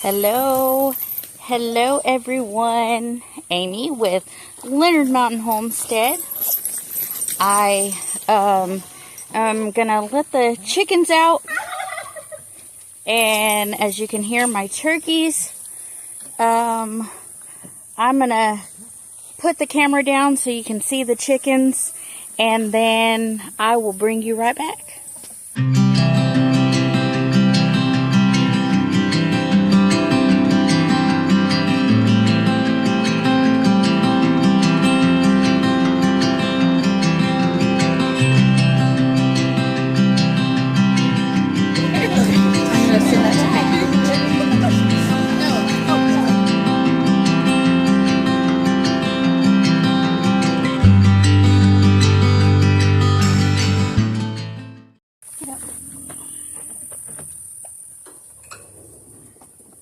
Hello everyone. Amy with Leonard Mountain Homestead. I am gonna let the chickens out, and as you can hear my turkeys, I'm gonna put the camera down so you can see the chickens, and then I will bring you right back.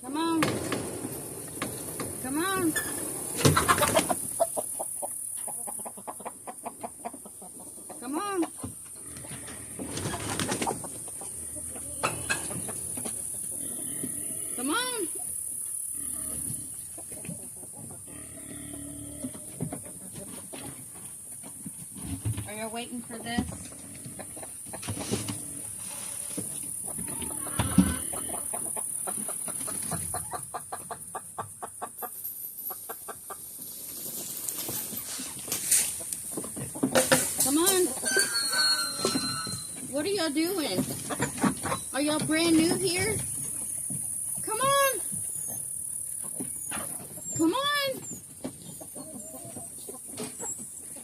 Come on. Come on. Come on. Come on. Are you waiting for this? Come on. What are y'all doing? Are y'all brand new here? Come on. Come on.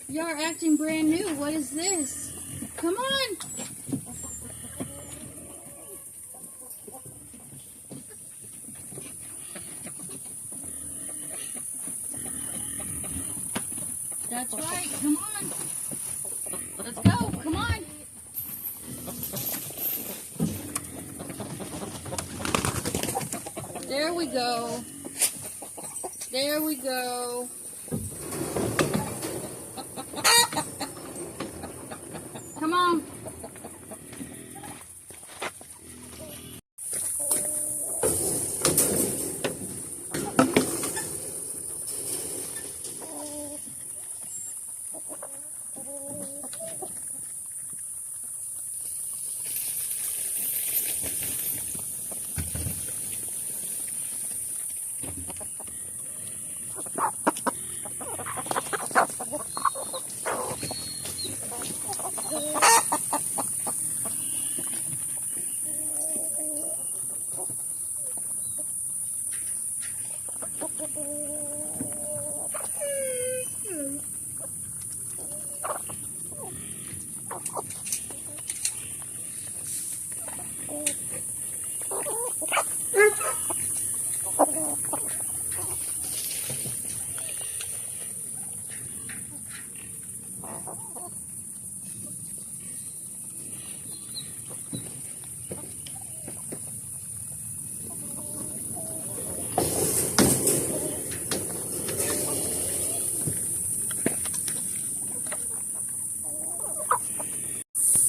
Y'all are acting brand new. What is this? Come on. That's right. Come on. Let's go. Come on. There we go. There we go. Come on.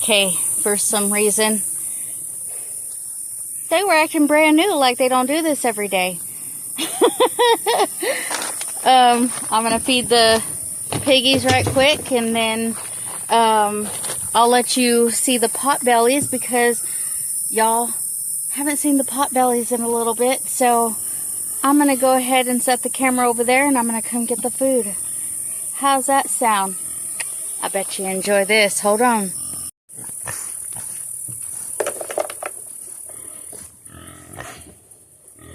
Okay, for some reason, they were acting brand new, like they don't do this every day. I'm going to feed the piggies right quick, and then I'll let you see the pot bellies, because y'all haven't seen the pot bellies in a little bit. So I'm going to go ahead and set the camera over there, and I'm going to come get the food. How's that sound? I bet you enjoy this. Hold on.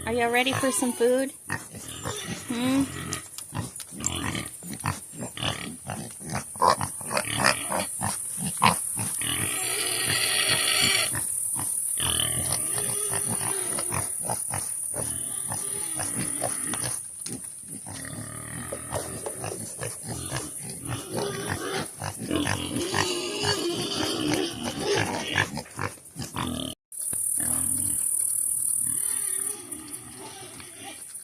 Are y'all ready for some food?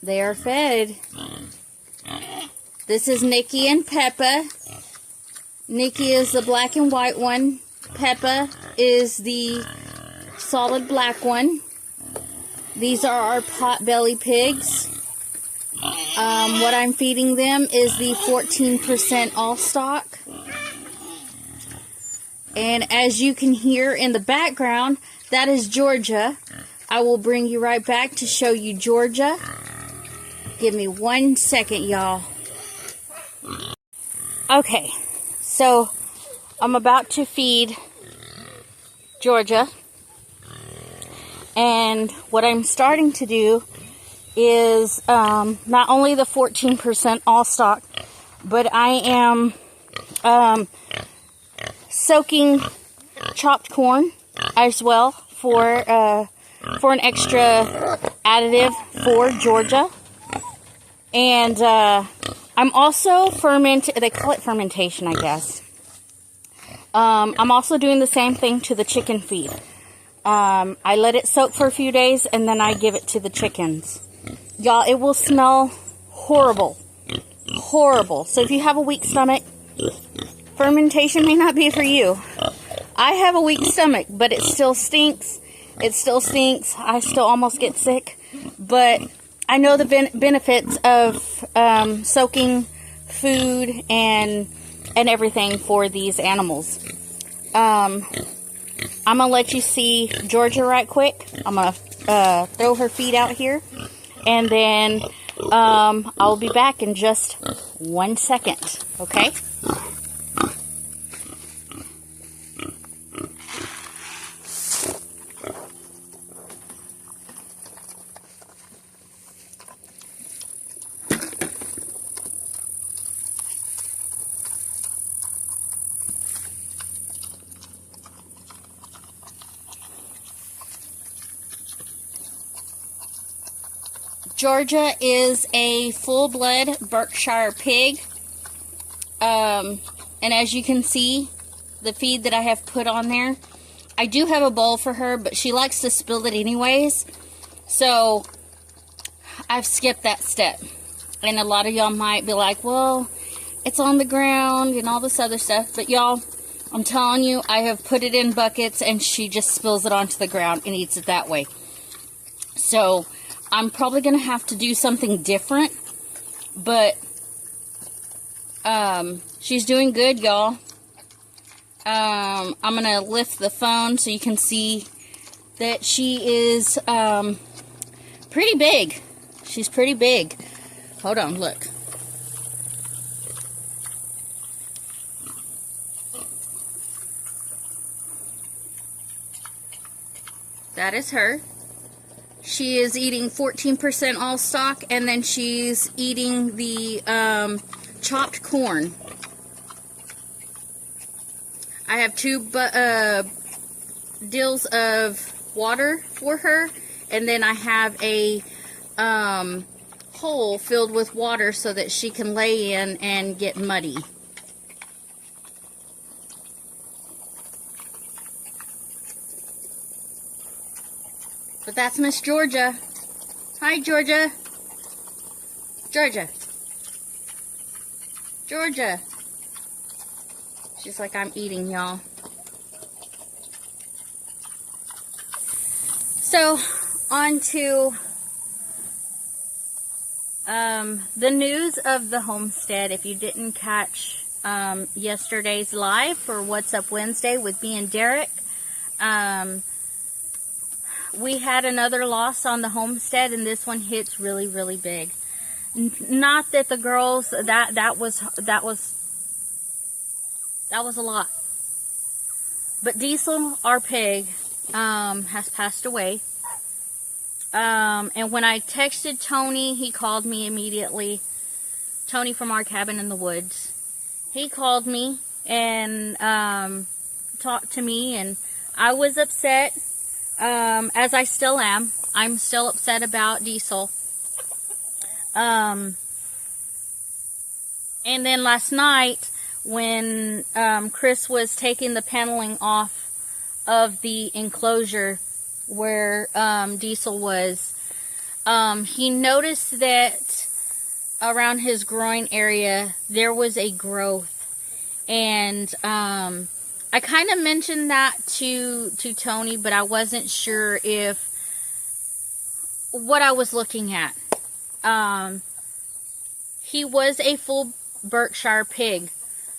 They are fed. This is Nikki and Peppa. Nikki is the black and white one. Peppa is the solid black one. These are our potbelly pigs. What I'm feeding them is the 14% all stock. And as you can hear in the background, that is Georgia. I will bring you right back to show you Georgia. Give me 1 second, y'all. Okay, so I'm about to feed Georgia. And what I'm starting to do is not only the 14% all stock, but I am soaking chopped corn as well for an extra additive for Georgia. And I'm also they call it fermentation, I guess. I'm also doing the same thing to the chicken feed. I let it soak for a few days and then I give it to the chickens. Y'all, it will smell horrible. Horrible. So if you have a weak stomach, fermentation may not be for you. I have a weak stomach, but it still stinks. It still stinks. I still almost get sick. But I know the benefits of soaking food and everything for these animals. I'm going to let you see Georgia right quick. I'm going to throw her feet out here. And then I'll be back in just 1 second. Okay? Georgia is a full-blood Berkshire pig. And as you can see, the feed that I have put on there, I do have a bowl for her, but she likes to spill it anyways. So I've skipped that step. And a lot of y'all might be like, well, it's on the ground and all this other stuff. But y'all, I'm telling you, I have put it in buckets and she just spills it onto the ground and eats it that way. So I'm probably going to have to do something different, but she's doing good, y'all. I'm going to lift the phone so you can see that she is pretty big. She's pretty big. Hold on, look. That is her. She is eating 14% all stock, and then she's eating the chopped corn. I have 2 deals of water for her, and then I have a hole filled with water so that she can lay in and get muddy. But that's Miss Georgia. Hi, Georgia. Georgia. Georgia. She's like, I'm eating, y'all. So, on to the news of the homestead. If you didn't catch yesterday's live for What's Up Wednesday with me and Derek, we had another loss on the homestead, and this one hits really, really big. Not that the girls, that was a lot. But Diesel, our pig, has passed away. And when I texted Tony, he called me immediately. Tony from our cabin in the woods. He called me and talked to me, and I was upset. As I still am. I'm still upset about Diesel. And then last night, when Chris was taking the paneling off of the enclosure where Diesel was, he noticed that around his groin area there was a growth. And I kind of mentioned that to Tony, but I wasn't sure if what I was looking at. He was a full Berkshire pig.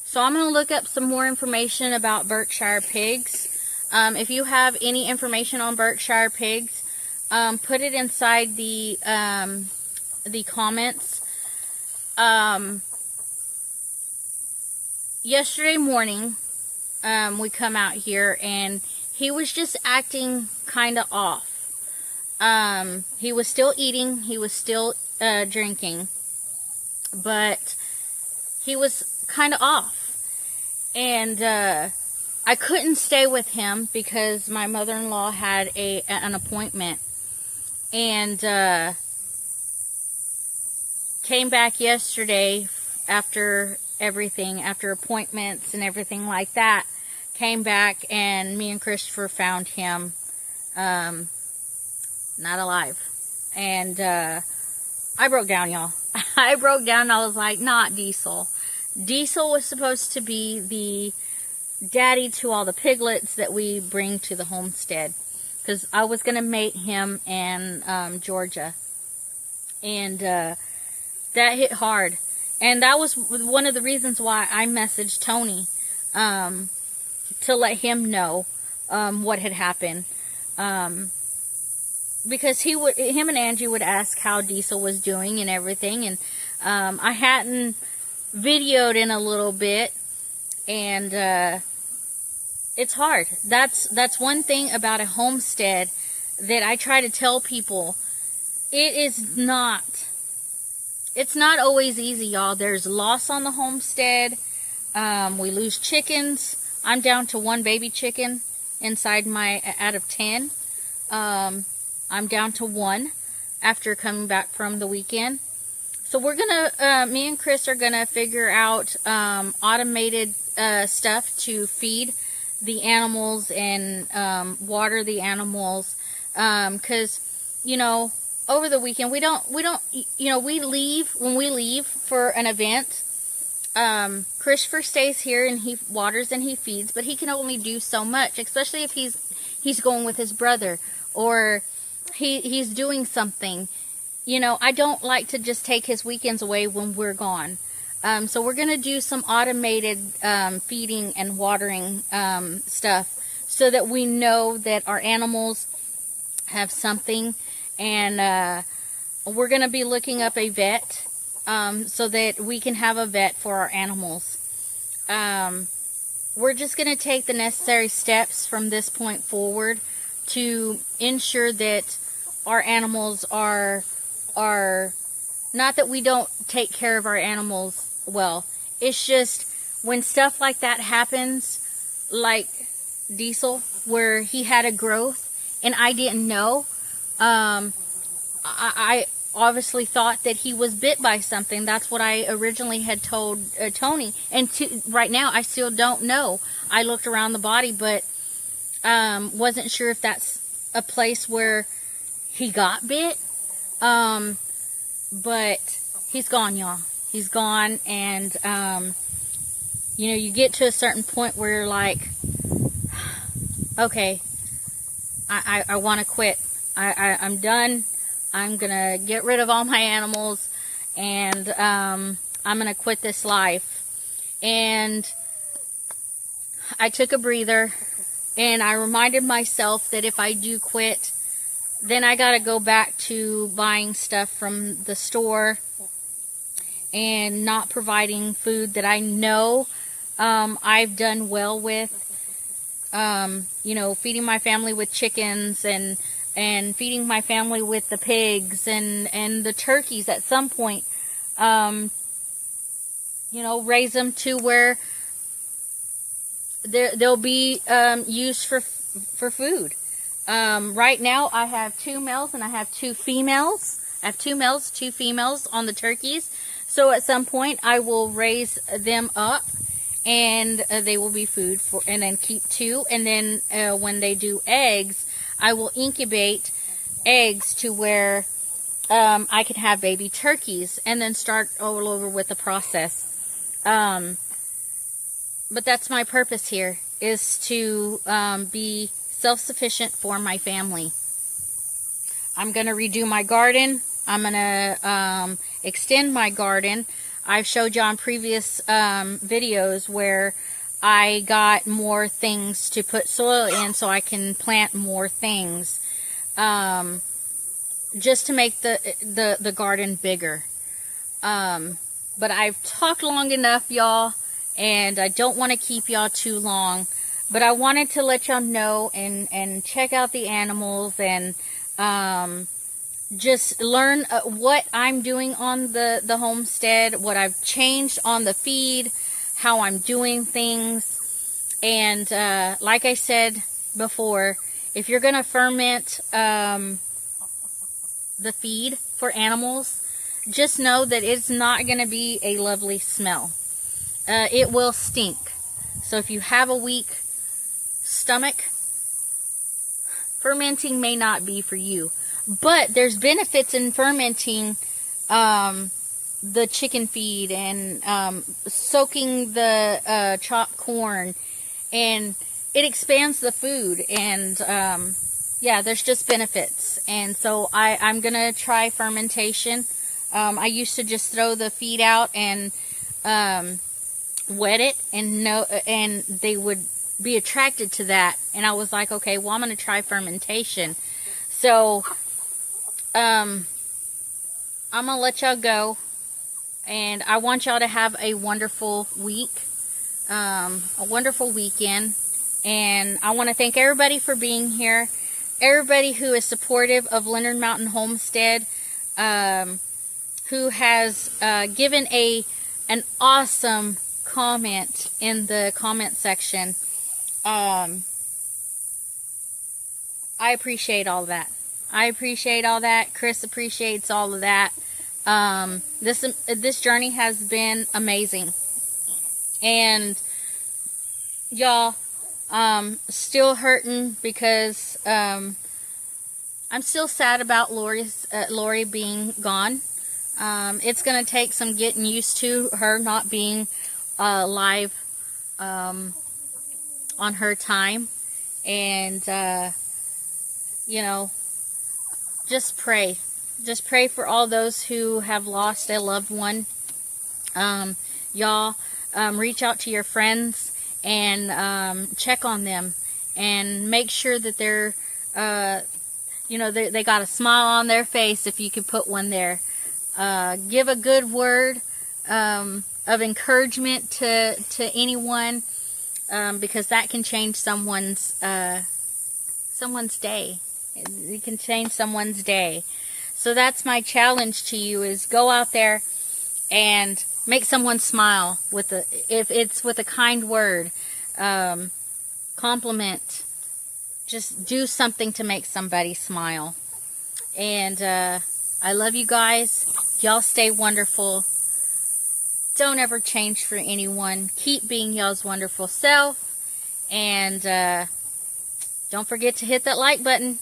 So I'm going to look up some more information about Berkshire pigs. If you have any information on Berkshire pigs, put it inside the comments. Yesterday morning, we come out here and he was just acting kind of off. He was still eating, he was still drinking, but he was kind of off. And I couldn't stay with him because my mother-in-law had an appointment. And came back yesterday after everything, after appointments and everything like that. Came back and me and Christopher found him not alive. And I broke down, y'all. I broke down and I was like, not Diesel. Diesel was supposed to be the daddy to all the piglets that we bring to the homestead. Because I was going to mate him in Georgia. And that hit hard. And that was one of the reasons why I messaged Tony. To let him know what had happened. Because him and Angie would ask how Diesel was doing and everything. And I hadn't videoed in a little bit. And it's hard. That's one thing about a homestead that I try to tell people. It's not always easy, y'all. There's loss on the homestead. We lose chickens. I'm down to 1 baby chicken inside out of 10. I'm down to 1 after coming back from the weekend. So we're gonna, me and Chris are gonna figure out automated stuff to feed the animals and water the animals. Cause, you know, over the weekend we don't, you know, when we leave for an event, Christopher stays here and he waters and he feeds, but he can only do so much, especially if he's going with his brother or he's doing something. You know, I don't like to just take his weekends away when we're gone. So we're going to do some automated feeding and watering stuff so that we know that our animals have something. And we're going to be looking up a vet so that we can have a vet for our animals. We're just going to take the necessary steps from this point forward to ensure that our animals are not that we don't take care of our animals well. It's just when stuff like that happens, like Diesel, where he had a growth and I didn't know. I obviously thought that he was bit by something. That's what I originally had told Tony. And right now, I still don't know. I looked around the body, but wasn't sure if that's a place where he got bit. But he's gone, y'all. He's gone. And, you know, you get to a certain point where you're like, okay, I want to quit. I'm done. I'm going to get rid of all my animals. And I'm going to quit this life. And I took a breather. And I reminded myself that if I do quit, then I got to go back to buying stuff from the store and not providing food that I know I've done well with. You know, feeding my family with chickens and feeding my family with the pigs and the turkeys at some point. You know, raise them to where they'll be used for food. Right now I have 2 males and I have 2 females. I have 2 males, 2 females on the turkeys. So at some point I will raise them up and they will be food for, and then keep 2. And then when they do eggs, I will incubate eggs to where I can have baby turkeys and then start all over with the process. But that's my purpose here, is to be self-sufficient for my family. I'm going to redo my garden. I'm going to extend my garden. I've showed you on previous videos where I got more things to put soil in so I can plant more things. Just to make the garden bigger. But I've talked long enough, y'all, and I don't want to keep y'all too long. But I wanted to let y'all know and check out the animals and just learn what I'm doing on the homestead, what I've changed on the feed, how I'm doing things. And like I said before, if you're going to ferment the feed for animals, just know that it's not going to be a lovely smell. It will stink. So if you have a weak stomach, fermenting may not be for you. But there's benefits in fermenting the chicken feed and soaking the chopped corn, and it expands the food. And yeah, there's just benefits. And so I'm going to try fermentation. I used to just throw the feed out and wet it, and they would be attracted to that. And I was like, okay, well, I'm going to try fermentation. So I'm going to let y'all go. And I want y'all to have a wonderful week, a wonderful weekend. And I want to thank everybody for being here. Everybody who is supportive of Leonard Mountain Homestead, who has given an awesome comment in the comment section. I appreciate all that. I appreciate all that. Chris appreciates all of that. This journey has been amazing. And y'all, still hurting because I'm still sad about Lori being gone. It's going to take some getting used to her not being live on her time. And, you know, just pray. Just pray for all those who have lost a loved one. Y'all, reach out to your friends and check on them and make sure that they're, you know, they got a smile on their face if you could put one there. Give a good word of encouragement to anyone, because that can change someone's day. It can change someone's day. So that's my challenge to you, is go out there and make someone smile if it's with a kind word, compliment. Just do something to make somebody smile. And I love you guys. Y'all stay wonderful. Don't ever change for anyone. Keep being y'all's wonderful self. And don't forget to hit that like button.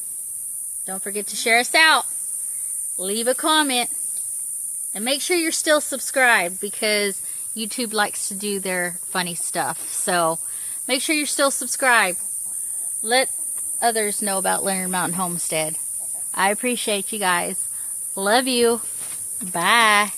Don't forget to share us out. Leave a comment. And make sure you're still subscribed, because YouTube likes to do their funny stuff. So make sure you're still subscribed. Let others know about Leonard Mountain Homestead. I appreciate you guys. Love you. Bye.